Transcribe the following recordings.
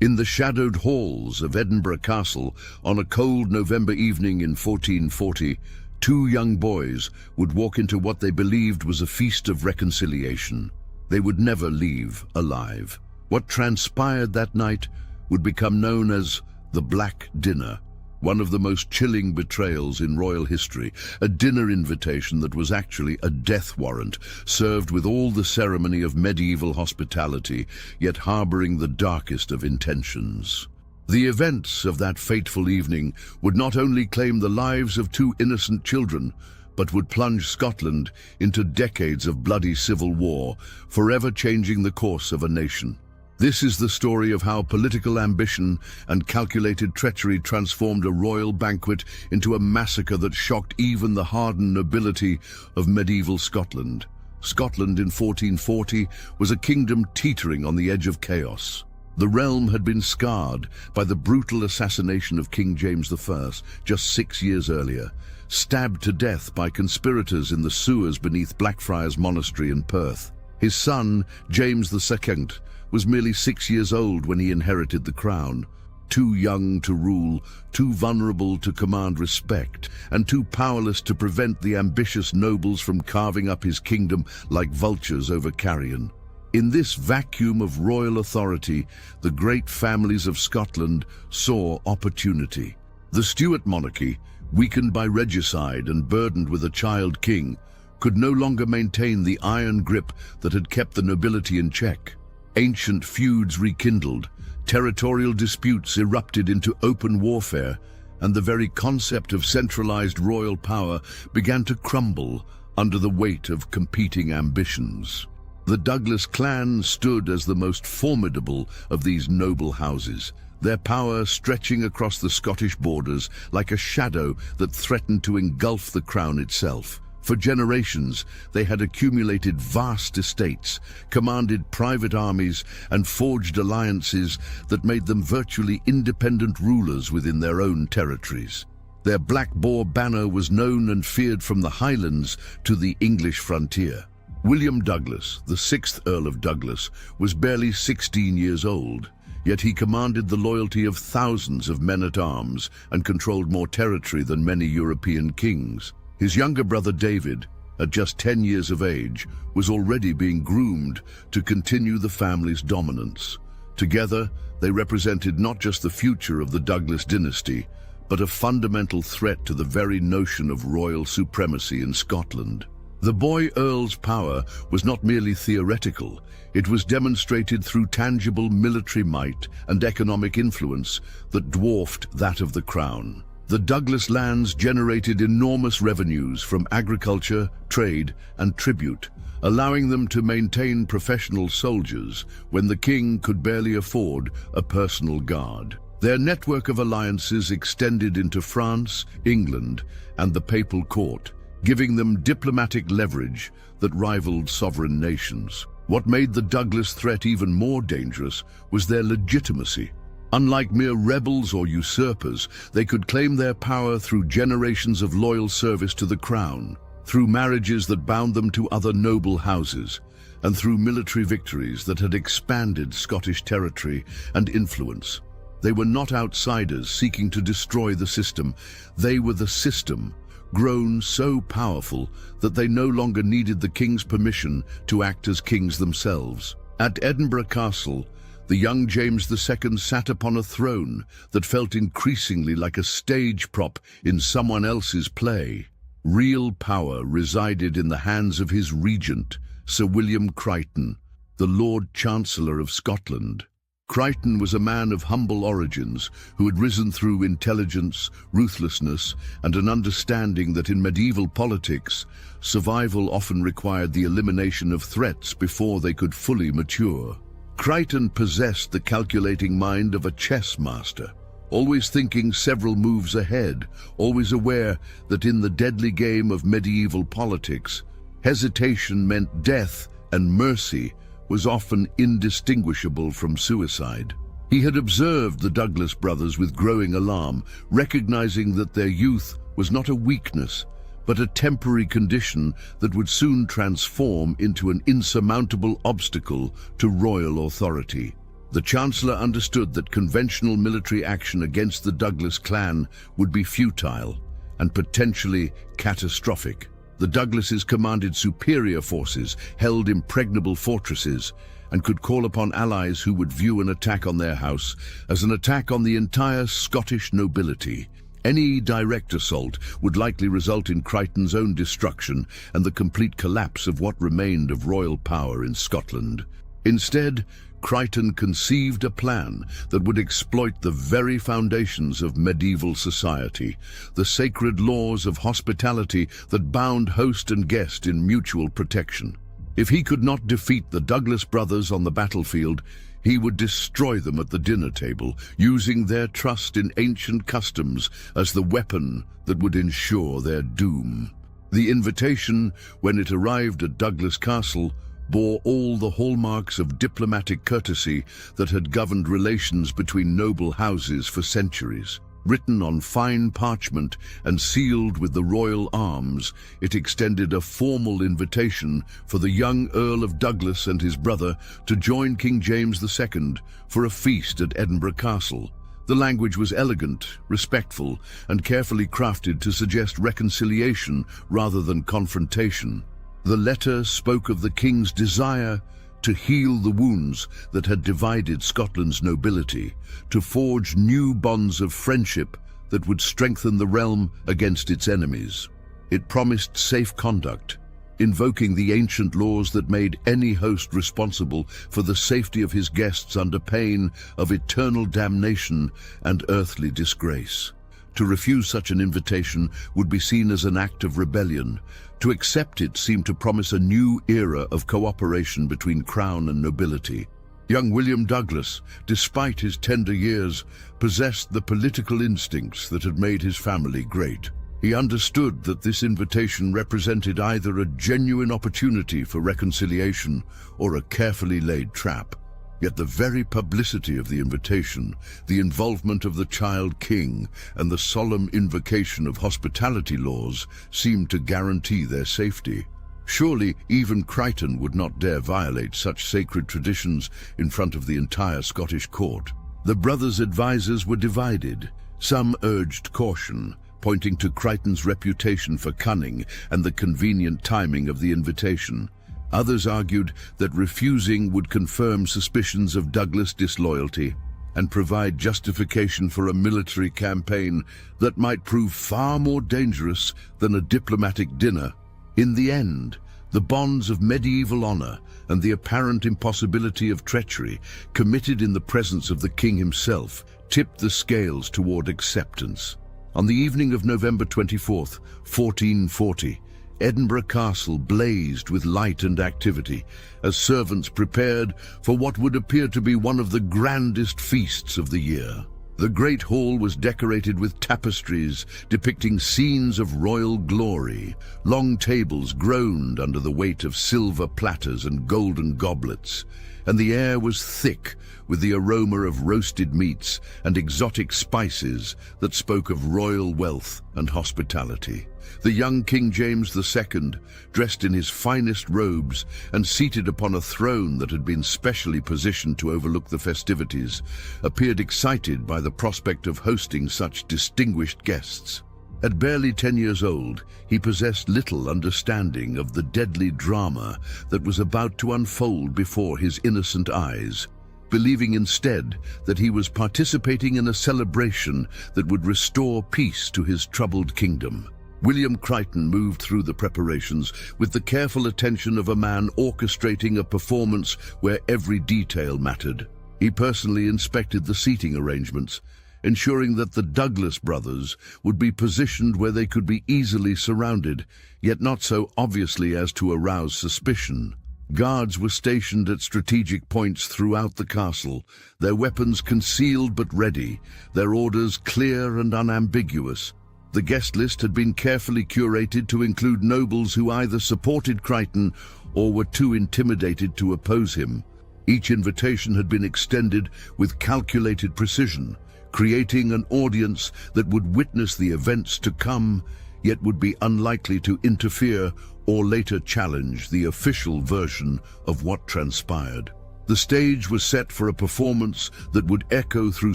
In the shadowed halls of Edinburgh Castle, on a cold November evening in 1440, two young boys would walk into what they believed was a feast of reconciliation. They would never leave alive. What transpired that night would become known as the Black Dinner, one of the most chilling betrayals in royal history, a dinner invitation that was actually a death warrant, served with all the ceremony of medieval hospitality, yet harboring the darkest of intentions. The events of that fateful evening would not only claim the lives of two innocent children, but would plunge Scotland into decades of bloody civil war, forever changing the course of a nation. This is the story of how political ambition and calculated treachery transformed a royal banquet into a massacre that shocked even the hardened nobility of medieval Scotland. Scotland in 1440 was a kingdom teetering on the edge of chaos. The realm had been scarred by the brutal assassination of King James I just 6 years earlier, stabbed to death by conspirators in the sewers beneath Blackfriars Monastery in Perth. His son, James II, was merely 6 years old when he inherited the crown. Too young to rule, too vulnerable to command respect, and too powerless to prevent the ambitious nobles from carving up his kingdom like vultures over carrion. In this vacuum of royal authority, the great families of Scotland saw opportunity. The Stuart monarchy, weakened by regicide and burdened with a child king, could no longer maintain the iron grip that had kept the nobility in check. Ancient feuds rekindled, territorial disputes erupted into open warfare, and the very concept of centralized royal power began to crumble under the weight of competing ambitions. The Douglas clan stood as the most formidable of these noble houses, their power stretching across the Scottish borders like a shadow that threatened to engulf the crown itself. For generations, they had accumulated vast estates, commanded private armies, and forged alliances that made them virtually independent rulers within their own territories. Their Black Boar banner was known and feared from the Highlands to the English frontier. William Douglas, the 6th Earl of Douglas, was barely 16 years old, yet he commanded the loyalty of thousands of men-at-arms and controlled more territory than many European kings. His younger brother David, at just 10 years of age, was already being groomed to continue the family's dominance. Together, they represented not just the future of the Douglas dynasty, but a fundamental threat to the very notion of royal supremacy in Scotland. The boy Earl's power was not merely theoretical, it was demonstrated through tangible military might and economic influence that dwarfed that of the crown. The Douglas lands generated enormous revenues from agriculture, trade, and tribute, allowing them to maintain professional soldiers when the king could barely afford a personal guard. Their network of alliances extended into France, England, and the papal court, giving them diplomatic leverage that rivaled sovereign nations. What made the Douglas threat even more dangerous was their legitimacy. Unlike mere rebels or usurpers, they could claim their power through generations of loyal service to the crown, through marriages that bound them to other noble houses, and through military victories that had expanded Scottish territory and influence. They were not outsiders seeking to destroy the system. They were the system, grown so powerful that they no longer needed the king's permission to act as kings themselves. At Edinburgh Castle, the young James II sat upon a throne that felt increasingly like a stage prop in someone else's play. Real power resided in the hands of his regent, Sir William Crichton, the Lord Chancellor of Scotland. Crichton was a man of humble origins who had risen through intelligence, ruthlessness, and an understanding that in medieval politics, survival often required the elimination of threats before they could fully mature. Crichton possessed the calculating mind of a chess master, always thinking several moves ahead, always aware that in the deadly game of medieval politics, hesitation meant death and mercy was often indistinguishable from suicide. He had observed the Douglas brothers with growing alarm, recognizing that their youth was not a weakness, but a temporary condition that would soon transform into an insurmountable obstacle to royal authority. The Chancellor understood that conventional military action against the Douglas clan would be futile and potentially catastrophic. The Douglases commanded superior forces, held impregnable fortresses, and could call upon allies who would view an attack on their house as an attack on the entire Scottish nobility. Any direct assault would likely result in Crichton's own destruction and the complete collapse of what remained of royal power in Scotland. Instead, Crichton conceived a plan that would exploit the very foundations of medieval society, the sacred laws of hospitality that bound host and guest in mutual protection. If he could not defeat the Douglas brothers on the battlefield, he would destroy them at the dinner table, using their trust in ancient customs as the weapon that would ensure their doom. The invitation, when it arrived at Douglas Castle, bore all the hallmarks of diplomatic courtesy that had governed relations between noble houses for centuries. Written on fine parchment and sealed with the royal arms, it extended a formal invitation for the young Earl of Douglas and his brother to join King James II for a feast at Edinburgh Castle. The language was elegant, respectful, and carefully crafted to suggest reconciliation rather than confrontation. The letter spoke of the king's desire to heal the wounds that had divided Scotland's nobility, to forge new bonds of friendship that would strengthen the realm against its enemies. It promised safe conduct, invoking the ancient laws that made any host responsible for the safety of his guests under pain of eternal damnation and earthly disgrace. To refuse such an invitation would be seen as an act of rebellion. To accept it seemed to promise a new era of cooperation between crown and nobility. Young William Douglas, despite his tender years, possessed the political instincts that had made his family great. He understood that this invitation represented either a genuine opportunity for reconciliation or a carefully laid trap. Yet the very publicity of the invitation, the involvement of the child king, and the solemn invocation of hospitality laws seemed to guarantee their safety. Surely even Crichton would not dare violate such sacred traditions in front of the entire Scottish court. The brothers' advisors were divided. Some urged caution, pointing to Crichton's reputation for cunning and the convenient timing of the invitation. Others argued that refusing would confirm suspicions of Douglas disloyalty and provide justification for a military campaign that might prove far more dangerous than a diplomatic dinner. In the end, the bonds of medieval honor and the apparent impossibility of treachery committed in the presence of the king himself tipped the scales toward acceptance. On the evening of November 24th, 1440, Edinburgh Castle blazed with light and activity as servants prepared for what would appear to be one of the grandest feasts of the year. The great hall was decorated with tapestries depicting scenes of royal glory. Long tables groaned under the weight of silver platters and golden goblets, and the air was thick with the aroma of roasted meats and exotic spices that spoke of royal wealth and hospitality. The young King James II, dressed in his finest robes and seated upon a throne that had been specially positioned to overlook the festivities, appeared excited by the prospect of hosting such distinguished guests. At barely 10 years old, he possessed little understanding of the deadly drama that was about to unfold before his innocent eyes, believing instead that he was participating in a celebration that would restore peace to his troubled kingdom. William Crichton moved through the preparations with the careful attention of a man orchestrating a performance where every detail mattered. He personally inspected the seating arrangements, ensuring that the Douglas brothers would be positioned where they could be easily surrounded, yet not so obviously as to arouse suspicion. Guards were stationed at strategic points throughout the castle, their weapons concealed but ready, their orders clear and unambiguous. The guest list had been carefully curated to include nobles who either supported Crichton or were too intimidated to oppose him. Each invitation had been extended with calculated precision, creating an audience that would witness the events to come, yet would be unlikely to interfere or later challenge the official version of what transpired. The stage was set for a performance that would echo through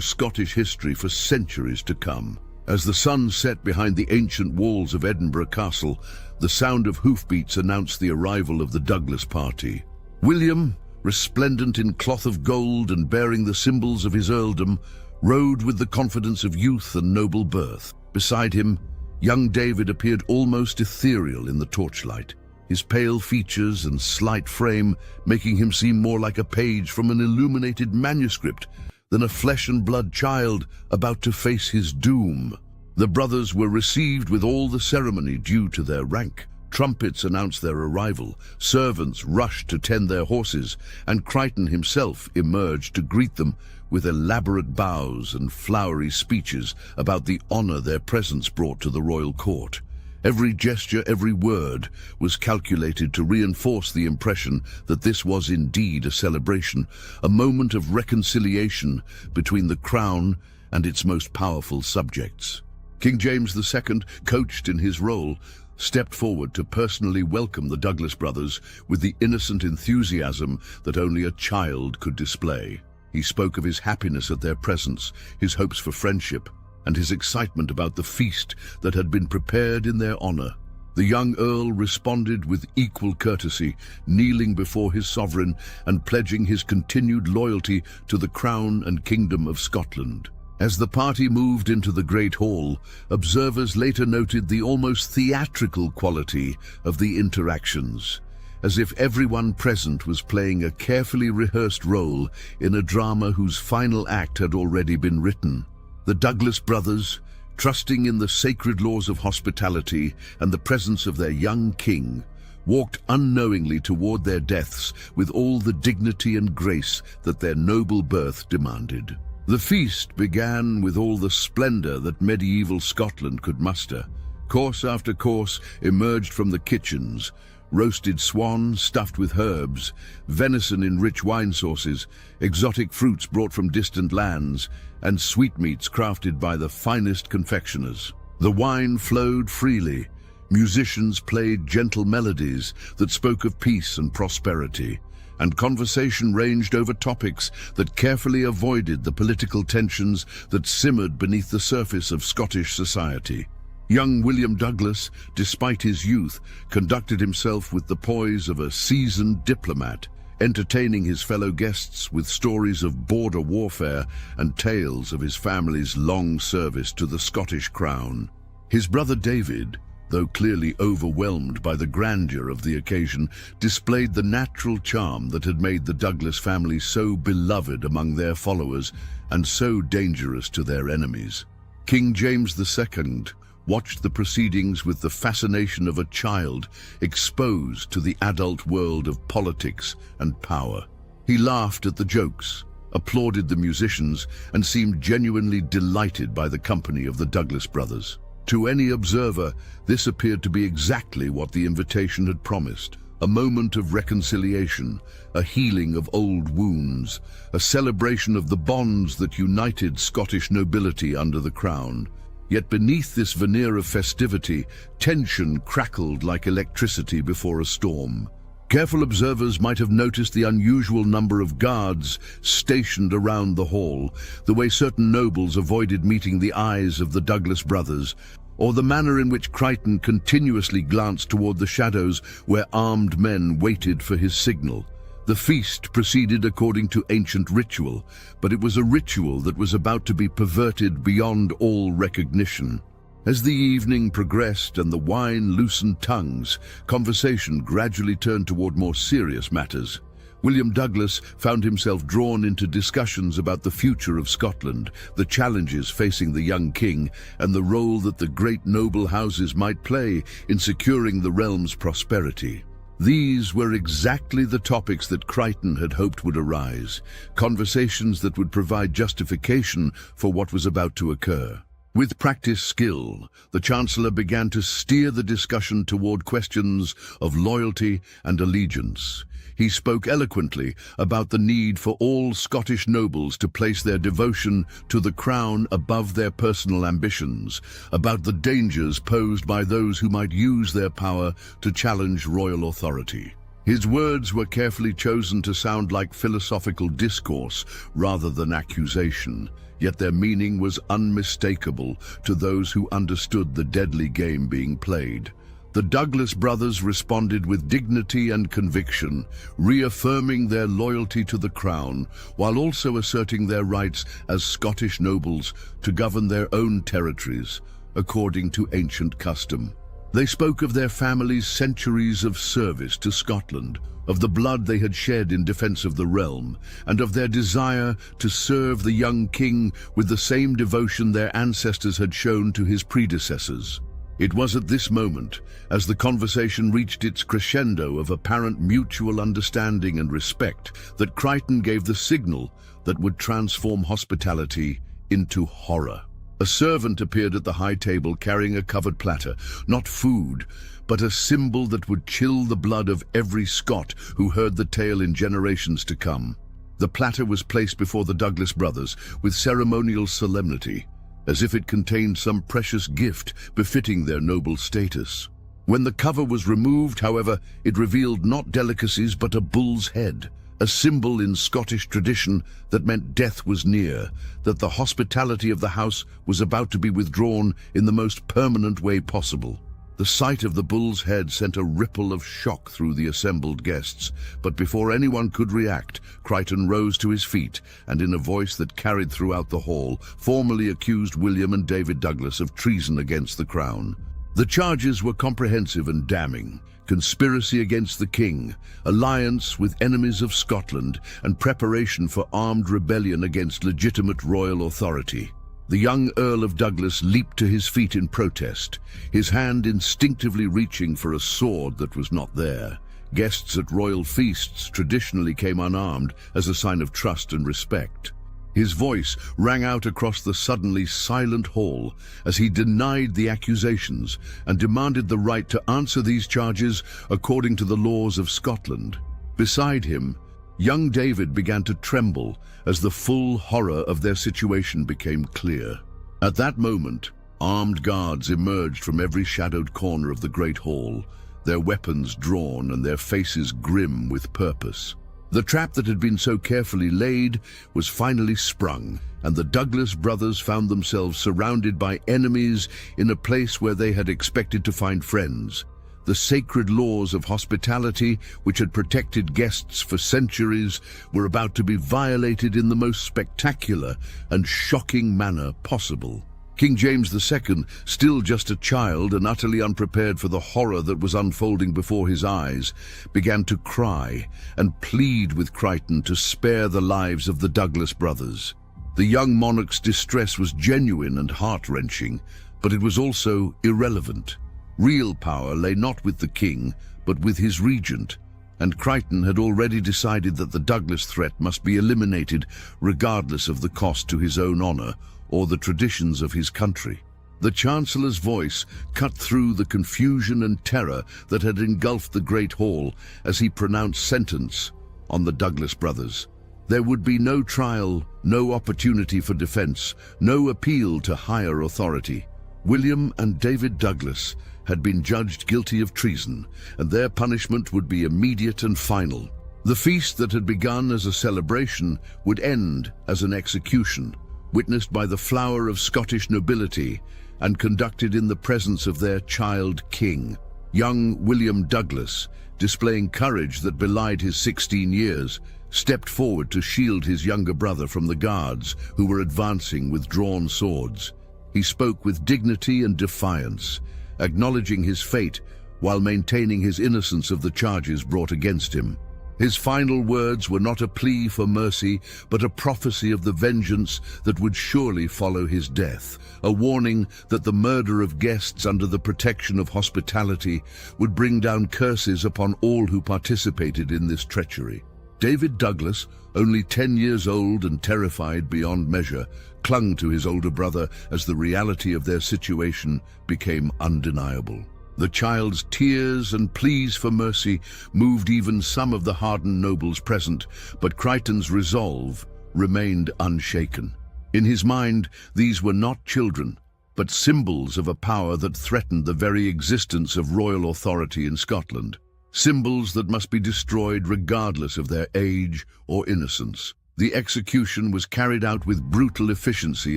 Scottish history for centuries to come. As the sun set behind the ancient walls of Edinburgh Castle, the sound of hoofbeats announced the arrival of the Douglas party. William, resplendent in cloth of gold and bearing the symbols of his earldom, rode with the confidence of youth and noble birth. Beside him, young David appeared almost ethereal in the torchlight, his pale features and slight frame making him seem more like a page from an illuminated manuscript than a flesh-and-blood child about to face his doom. The brothers were received with all the ceremony due to their rank. Trumpets announced their arrival, servants rushed to tend their horses, and Crichton himself emerged to greet them with elaborate bows and flowery speeches about the honor their presence brought to the royal court. Every gesture, every word was calculated to reinforce the impression that this was indeed a celebration, a moment of reconciliation between the crown and its most powerful subjects. King James II, coached in his role, stepped forward to personally welcome the Douglas brothers with the innocent enthusiasm that only a child could display. He spoke of his happiness at their presence, his hopes for friendship, and his excitement about the feast that had been prepared in their honor. The young Earl responded with equal courtesy, kneeling before his sovereign and pledging his continued loyalty to the crown and kingdom of Scotland. As the party moved into the Great Hall, observers later noted the almost theatrical quality of the interactions, as if everyone present was playing a carefully rehearsed role in a drama whose final act had already been written. The Douglas brothers, trusting in the sacred laws of hospitality and the presence of their young king, walked unknowingly toward their deaths with all the dignity and grace that their noble birth demanded. The feast began with all the splendor that medieval Scotland could muster. Course after course emerged from the kitchens: roasted swan stuffed with herbs, venison in rich wine sauces, exotic fruits brought from distant lands, and sweetmeats crafted by the finest confectioners. The wine flowed freely. Musicians played gentle melodies that spoke of peace and prosperity, and conversation ranged over topics that carefully avoided the political tensions that simmered beneath the surface of Scottish society. Young William Douglas, despite his youth, conducted himself with the poise of a seasoned diplomat, entertaining his fellow guests with stories of border warfare and tales of his family's long service to the Scottish crown. His brother David, though clearly overwhelmed by the grandeur of the occasion, displayed the natural charm that had made the Douglas family so beloved among their followers and so dangerous to their enemies. King James II watched the proceedings with the fascination of a child exposed to the adult world of politics and power. He laughed at the jokes, applauded the musicians, and seemed genuinely delighted by the company of the Douglas brothers. To any observer, this appeared to be exactly what the invitation had promised: a moment of reconciliation, a healing of old wounds, a celebration of the bonds that united Scottish nobility under the crown. Yet beneath this veneer of festivity, tension crackled like electricity before a storm. Careful observers might have noticed the unusual number of guards stationed around the hall, the way certain nobles avoided meeting the eyes of the Douglas brothers, or the manner in which Crichton continuously glanced toward the shadows where armed men waited for his signal. The feast proceeded according to ancient ritual, but it was a ritual that was about to be perverted beyond all recognition. As the evening progressed and the wine loosened tongues, conversation gradually turned toward more serious matters. William Douglas found himself drawn into discussions about the future of Scotland, the challenges facing the young king, and the role that the great noble houses might play in securing the realm's prosperity. These were exactly the topics that Crichton had hoped would arise, conversations that would provide justification for what was about to occur. With practiced skill, the Chancellor began to steer the discussion toward questions of loyalty and allegiance. He spoke eloquently about the need for all Scottish nobles to place their devotion to the crown above their personal ambitions, about the dangers posed by those who might use their power to challenge royal authority. His words were carefully chosen to sound like philosophical discourse rather than accusation, yet their meaning was unmistakable to those who understood the deadly game being played. The Douglas brothers responded with dignity and conviction, reaffirming their loyalty to the crown, while also asserting their rights as Scottish nobles to govern their own territories, according to ancient custom. They spoke of their families' centuries of service to Scotland, of the blood they had shed in defense of the realm, and of their desire to serve the young king with the same devotion their ancestors had shown to his predecessors. It was at this moment, as the conversation reached its crescendo of apparent mutual understanding and respect, that Crichton gave the signal that would transform hospitality into horror. A servant appeared at the high table carrying a covered platter, not food, but a symbol that would chill the blood of every Scot who heard the tale in generations to come. The platter was placed before the Douglas brothers with ceremonial solemnity, as if it contained some precious gift befitting their noble status. When the cover was removed, however, it revealed not delicacies but a bull's head, a symbol in Scottish tradition that meant death was near, that the hospitality of the house was about to be withdrawn in the most permanent way possible. The sight of the bull's head sent a ripple of shock through the assembled guests, but before anyone could react, Crichton rose to his feet and, in a voice that carried throughout the hall, formally accused William and David Douglas of treason against the crown. The charges were comprehensive and damning: conspiracy against the king, alliance with enemies of Scotland, and preparation for armed rebellion against legitimate royal authority. The young Earl of Douglas leaped to his feet in protest, his hand instinctively reaching for a sword that was not there. Guests at royal feasts traditionally came unarmed as a sign of trust and respect. His voice rang out across the suddenly silent hall as he denied the accusations and demanded the right to answer these charges according to the laws of Scotland. Beside him, young David began to tremble as the full horror of their situation became clear. At that moment, armed guards emerged from every shadowed corner of the great hall, their weapons drawn and their faces grim with purpose. The trap that had been so carefully laid was finally sprung, and the Douglas brothers found themselves surrounded by enemies in a place where they had expected to find friends. The sacred laws of hospitality, which had protected guests for centuries, were about to be violated in the most spectacular and shocking manner possible. King James II, still just a child and utterly unprepared for the horror that was unfolding before his eyes, began to cry and plead with Crichton to spare the lives of the Douglas brothers. The young monarch's distress was genuine and heart-wrenching, but it was also irrelevant. Real power lay not with the king, but with his regent, and Crichton had already decided that the Douglas threat must be eliminated regardless of the cost to his own honor or the traditions of his country. The Chancellor's voice cut through the confusion and terror that had engulfed the great hall as he pronounced sentence on the Douglas brothers. There would be no trial, no opportunity for defense, no appeal to higher authority. William and David Douglas had been judged guilty of treason, and their punishment would be immediate and final. The feast that had begun as a celebration would end as an execution, witnessed by the flower of Scottish nobility and conducted in the presence of their child king. Young William Douglas, displaying courage that belied his 16 years, stepped forward to shield his younger brother from the guards who were advancing with drawn swords. He spoke with dignity and defiance, acknowledging his fate while maintaining his innocence of the charges brought against him. His final words were not a plea for mercy, but a prophecy of the vengeance that would surely follow his death, a warning that the murder of guests under the protection of hospitality would bring down curses upon all who participated in this treachery. David Douglas, only 10 years old and terrified beyond measure, clung to his older brother as the reality of their situation became undeniable. The child's tears and pleas for mercy moved even some of the hardened nobles present, but Crichton's resolve remained unshaken. In his mind, these were not children, but symbols of a power that threatened the very existence of royal authority in Scotland. symbols that must be destroyed regardless of their age or innocence. The execution was carried out with brutal efficiency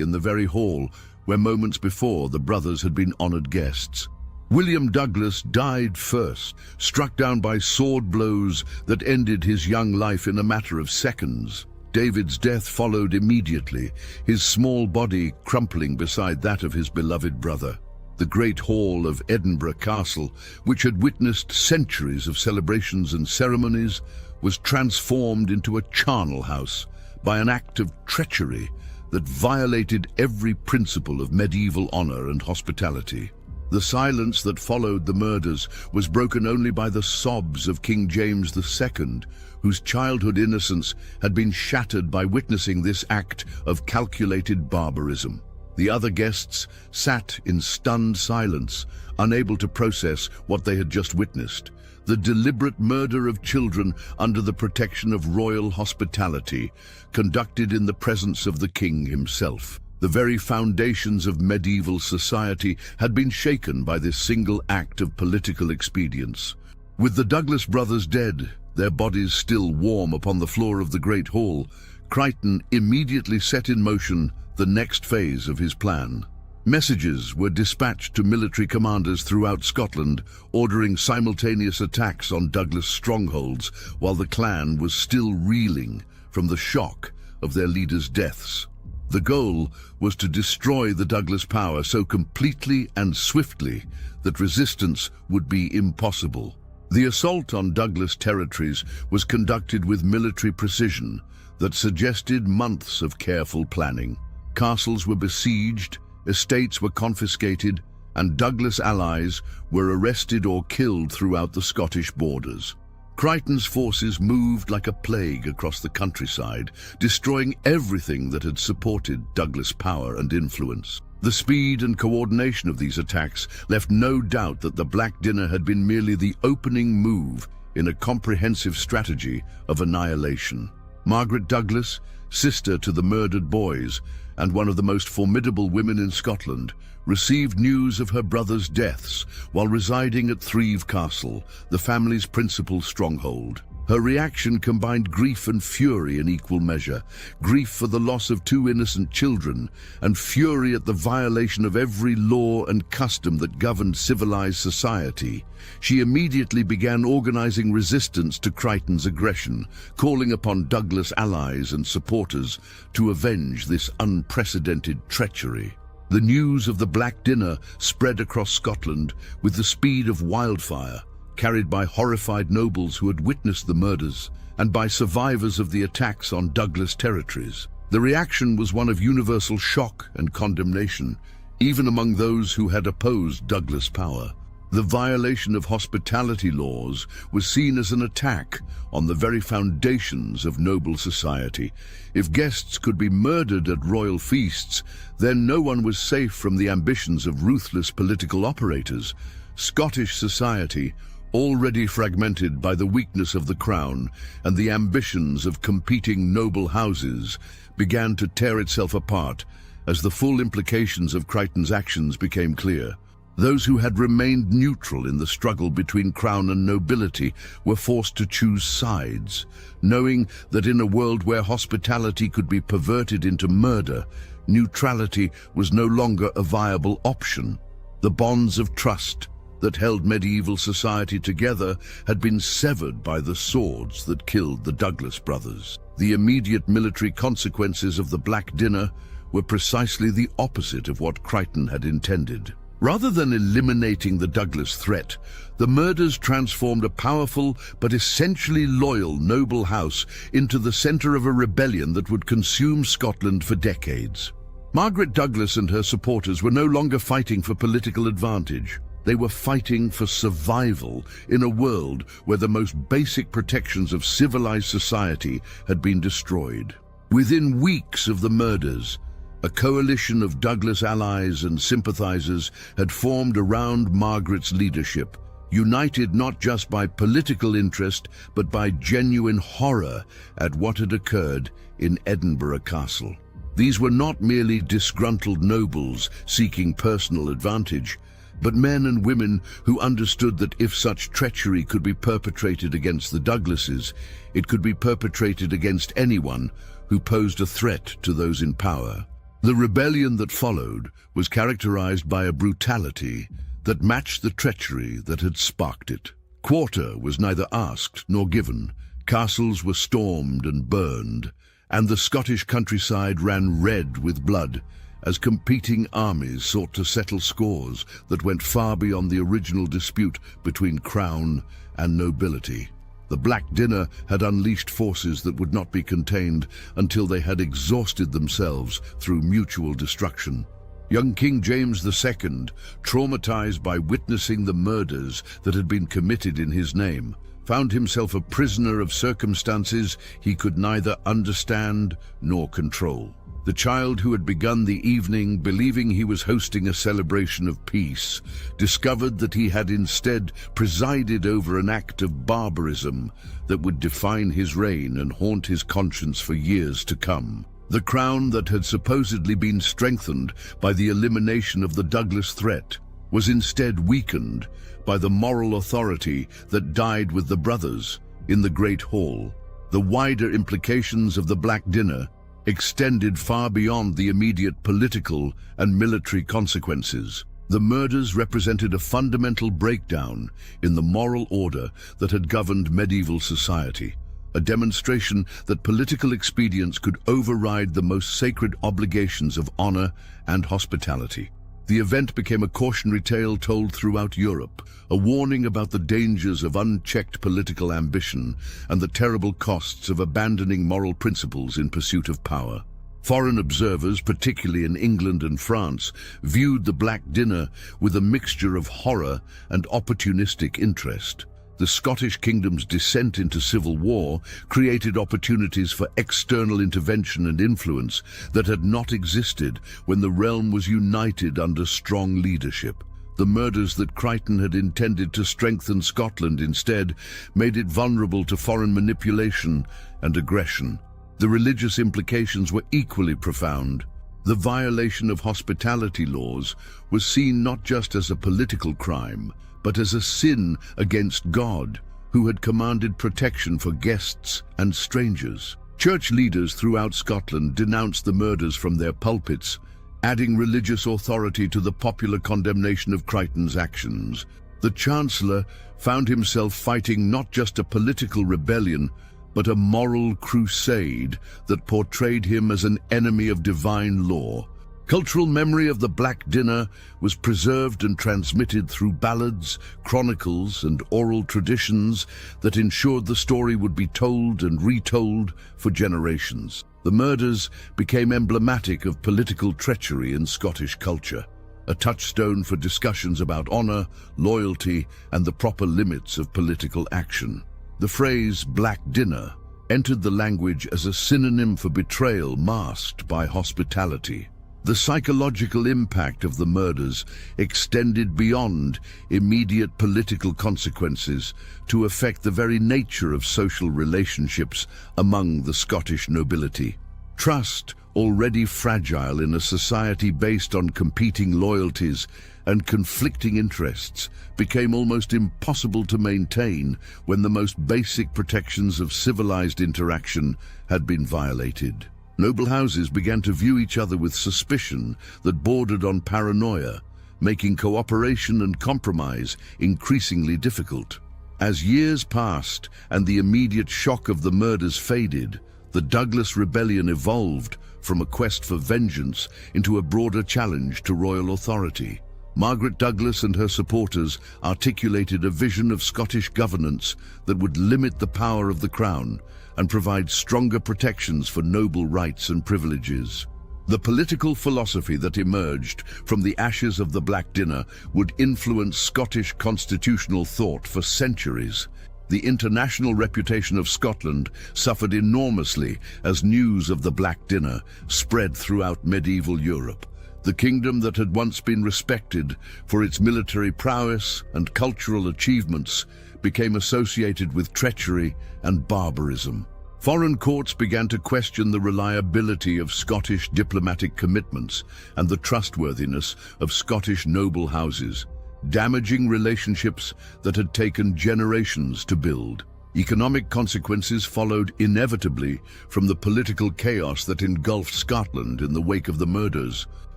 in the very hall where moments before the brothers had been honored guests. William Douglas died first, struck down by sword blows that ended his young life in a matter of seconds. David's death followed immediately, his small body crumpling beside that of his beloved brother. The great hall of Edinburgh Castle, which had witnessed centuries of celebrations and ceremonies, was transformed into a charnel house by an act of treachery that violated every principle of medieval honor and hospitality. The silence that followed the murders was broken only by the sobs of King James II, whose childhood innocence had been shattered by witnessing this act of calculated barbarism. The other guests sat in stunned silence, unable to process what they had just witnessed. The deliberate murder of children under the protection of royal hospitality, conducted in the presence of the king himself. The very foundations of medieval society had been shaken by this single act of political expedience. With the Douglas brothers dead, their bodies still warm upon the floor of the Great Hall, Crichton immediately set in motion the next phase of his plan. Messages were dispatched to military commanders throughout Scotland, ordering simultaneous attacks on Douglas strongholds while the clan was still reeling from the shock of their leaders' deaths. The goal was to destroy the Douglas power so completely and swiftly that resistance would be impossible. The assault on Douglas territories was conducted with military precision that suggested months of careful planning. Castles were besieged, estates were confiscated, and Douglas allies were arrested or killed throughout the Scottish borders. Crichton's forces moved like a plague across the countryside, destroying everything that had supported Douglas' power and influence. The speed and coordination of these attacks left no doubt that the Black Dinner had been merely the opening move in a comprehensive strategy of annihilation. Margaret Douglas, sister to the murdered boys, and one of the most formidable women in Scotland, received news of her brothers' deaths while residing at Threave Castle, the family's principal stronghold. Her reaction combined grief and fury in equal measure, grief for the loss of two innocent children, and fury at the violation of every law and custom that governed civilized society. She immediately began organizing resistance to Crichton's aggression, calling upon Douglas allies and supporters to avenge this unprecedented treachery. The news of the Black Dinner spread across Scotland with the speed of wildfire, carried by horrified nobles who had witnessed the murders and by survivors of the attacks on Douglas territories. The reaction was one of universal shock and condemnation, even among those who had opposed Douglas' power. The violation of hospitality laws was seen as an attack on the very foundations of noble society. If guests could be murdered at royal feasts, then no one was safe from the ambitions of ruthless political operators. Scottish society, already fragmented by the weakness of the crown and the ambitions of competing noble houses, began to tear itself apart as the full implications of Crichton's actions became clear. Those who had remained neutral in the struggle between crown and nobility were forced to choose sides, knowing that in a world where hospitality could be perverted into murder, neutrality was no longer a viable option. The bonds of trust that held medieval society together had been severed by the swords that killed the Douglas brothers. The immediate military consequences of the Black Dinner were precisely the opposite of what Crichton had intended. Rather than eliminating the Douglas threat, the murders transformed a powerful but essentially loyal noble house into the center of a rebellion that would consume Scotland for decades. Margaret Douglas and her supporters were no longer fighting for political advantage. They were fighting for survival in a world where the most basic protections of civilized society had been destroyed. Within weeks of the murders, a coalition of Douglas allies and sympathizers had formed around Margaret's leadership, united not just by political interest but by genuine horror at what had occurred in Edinburgh Castle. These were not merely disgruntled nobles seeking personal advantage. but men and women who understood that if such treachery could be perpetrated against the Douglases, it could be perpetrated against anyone who posed a threat to those in power. The rebellion that followed was characterized by a brutality that matched the treachery that had sparked it. Quarter was neither asked nor given. Castles were stormed and burned, and the Scottish countryside ran red with blood as competing armies sought to settle scores that went far beyond the original dispute between crown and nobility. The Black Dinner had unleashed forces that would not be contained until they had exhausted themselves through mutual destruction. Young King James II, traumatized by witnessing the murders that had been committed in his name, found himself a prisoner of circumstances he could neither understand nor control. The child who had begun the evening believing he was hosting a celebration of peace discovered that he had instead presided over an act of barbarism that would define his reign and haunt his conscience for years to come. The crown that had supposedly been strengthened by the elimination of the Douglas threat was instead weakened by the moral authority that died with the brothers in the Great Hall. The wider implications of the Black Dinner extended far beyond the immediate political and military consequences. The murders represented a fundamental breakdown in the moral order that had governed medieval society, a demonstration that political expedience could override the most sacred obligations of honor and hospitality. The event became a cautionary tale told throughout Europe, a warning about the dangers of unchecked political ambition and the terrible costs of abandoning moral principles in pursuit of power. Foreign observers, particularly in England and France, viewed the Black Dinner with a mixture of horror and opportunistic interest. The Scottish kingdom's descent into civil war created opportunities for external intervention and influence that had not existed when the realm was united under strong leadership. The murders that Crichton had intended to strengthen Scotland instead made it vulnerable to foreign manipulation and aggression. The religious implications were equally profound. The violation of hospitality laws was seen not just as a political crime, but as a sin against God, who had commanded protection for guests and strangers. Church leaders throughout Scotland denounced the murders from their pulpits, adding religious authority to the popular condemnation of Crichton's actions. The Chancellor found himself fighting not just a political rebellion, but a moral crusade that portrayed him as an enemy of divine law. Cultural memory of the Black Dinner was preserved and transmitted through ballads, chronicles, and oral traditions that ensured the story would be told and retold for generations. The murders became emblematic of political treachery in Scottish culture, a touchstone for discussions about honor, loyalty, and the proper limits of political action. The phrase Black Dinner entered the language as a synonym for betrayal masked by hospitality. The psychological impact of the murders extended beyond immediate political consequences to affect the very nature of social relationships among the Scottish nobility. Trust, already fragile in a society based on competing loyalties and conflicting interests, became almost impossible to maintain when the most basic protections of civilized interaction had been violated. Noble houses began to view each other with suspicion that bordered on paranoia, making cooperation and compromise increasingly difficult. As years passed and the immediate shock of the murders faded, the Douglas rebellion evolved from a quest for vengeance into a broader challenge to royal authority. Margaret Douglas and her supporters articulated a vision of Scottish governance that would limit the power of the crown and provide stronger protections for noble rights and privileges. The political philosophy that emerged from the ashes of the Black Dinner would influence Scottish constitutional thought for centuries. The international reputation of Scotland suffered enormously as news of the Black Dinner spread throughout medieval Europe. The kingdom that had once been respected for its military prowess and cultural achievements became associated with treachery and barbarism. Foreign courts began to question the reliability of Scottish diplomatic commitments and the trustworthiness of Scottish noble houses. damaging relationships that had taken generations to build. Economic consequences followed inevitably from the political chaos that engulfed Scotland in the wake of the murders.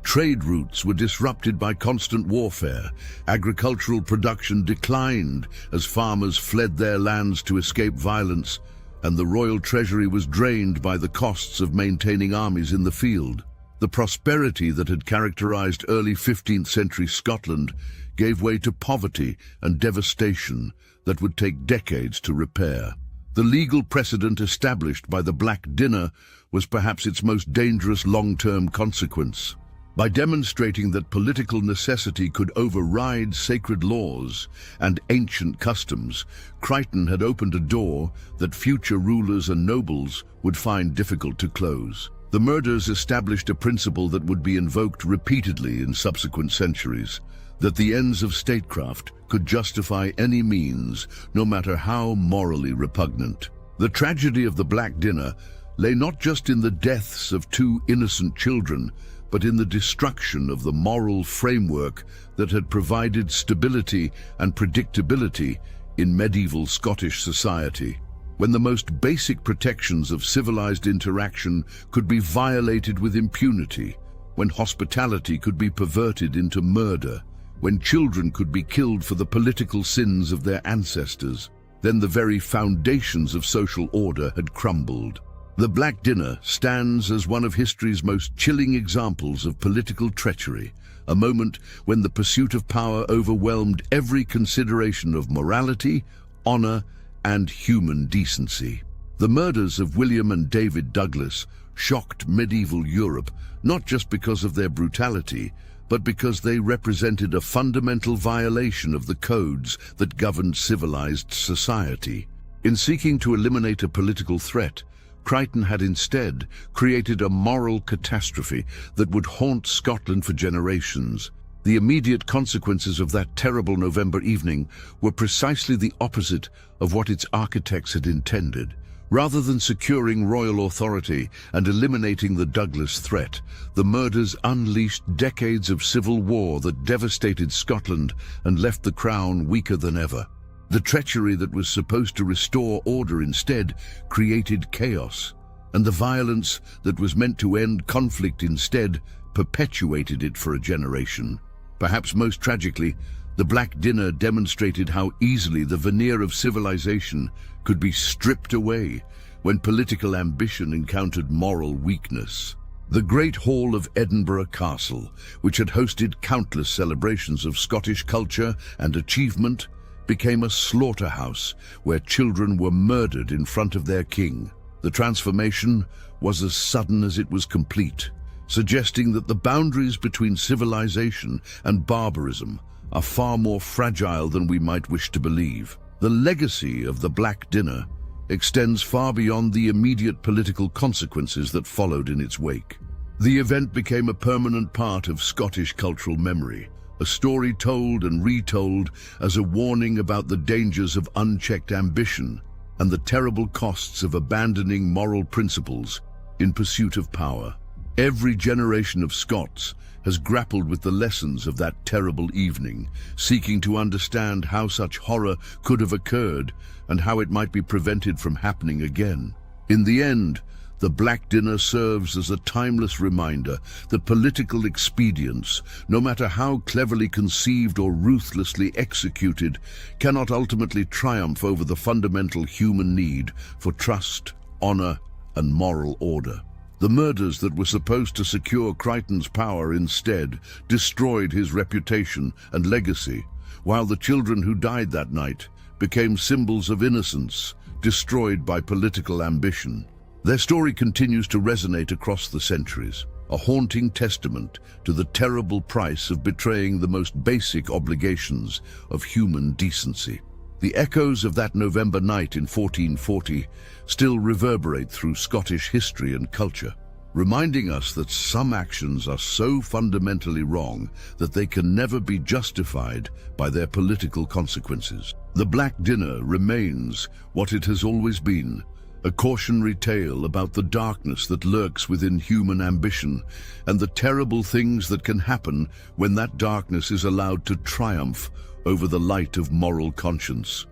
Trade routes were disrupted by constant warfare. Agricultural production declined as farmers fled their lands to escape violence, and the royal treasury was drained by the costs of maintaining armies in the field. The prosperity that had characterized early 15th century Scotland gave way to poverty and devastation that would take decades to repair. The legal precedent established by the Black Dinner was perhaps its most dangerous long-term consequence. By demonstrating that political necessity could override sacred laws and ancient customs, Crichton had opened a door that future rulers and nobles would find difficult to close. The murders established a principle that would be invoked repeatedly in subsequent centuries, that the ends of statecraft could justify any means, no matter how morally repugnant. The tragedy of the Black Dinner lay not just in the deaths of two innocent children, but in the destruction of the moral framework that had provided stability and predictability in medieval Scottish society. When the most basic protections of civilized interaction could be violated with impunity, when hospitality could be perverted into murder, when children could be killed for the political sins of their ancestors, then the very foundations of social order had crumbled. The Black Dinner stands as one of history's most chilling examples of political treachery, a moment when the pursuit of power overwhelmed every consideration of morality, honor, and human decency. The murders of William and David Douglas shocked medieval Europe, not just because of their brutality, but because they represented a fundamental violation of the codes that governed civilized society. In seeking to eliminate a political threat, Crichton had instead created a moral catastrophe that would haunt Scotland for generations. The immediate consequences of that terrible November evening were precisely the opposite of what its architects had intended. Rather than securing royal authority and eliminating the Douglas threat, the murders unleashed decades of civil war that devastated Scotland and left the crown weaker than ever. The treachery that was supposed to restore order instead created chaos, and the violence that was meant to end conflict instead perpetuated it for a generation. Perhaps most tragically, the Black Dinner demonstrated how easily the veneer of civilization could be stripped away when political ambition encountered moral weakness. The Great Hall of Edinburgh Castle, which had hosted countless celebrations of Scottish culture and achievement, became a slaughterhouse where children were murdered in front of their king. The transformation was as sudden as it was complete, suggesting that the boundaries between civilization and barbarism are far more fragile than we might wish to believe. The legacy of the Black Dinner extends far beyond the immediate political consequences that followed in its wake. The event became a permanent part of Scottish cultural memory, a story told and retold as a warning about the dangers of unchecked ambition and the terrible costs of abandoning moral principles in pursuit of power. Every generation of Scots has grappled with the lessons of that terrible evening, seeking to understand how such horror could have occurred and how it might be prevented from happening again. In the end, the Black Dinner serves as a timeless reminder that political expedience, no matter how cleverly conceived or ruthlessly executed, cannot ultimately triumph over the fundamental human need for trust, honor, and moral order. The murders that were supposed to secure Crichton's power instead destroyed his reputation and legacy, while the children who died that night became symbols of innocence, destroyed by political ambition. Their story continues to resonate across the centuries, a haunting testament to the terrible price of betraying the most basic obligations of human decency. The echoes of that November night in 1440 still reverberate through Scottish history and culture, reminding us that some actions are so fundamentally wrong that they can never be justified by their political consequences. The Black Dinner remains what it has always been, a cautionary tale about the darkness that lurks within human ambition and the terrible things that can happen when that darkness is allowed to triumph over the light of moral conscience.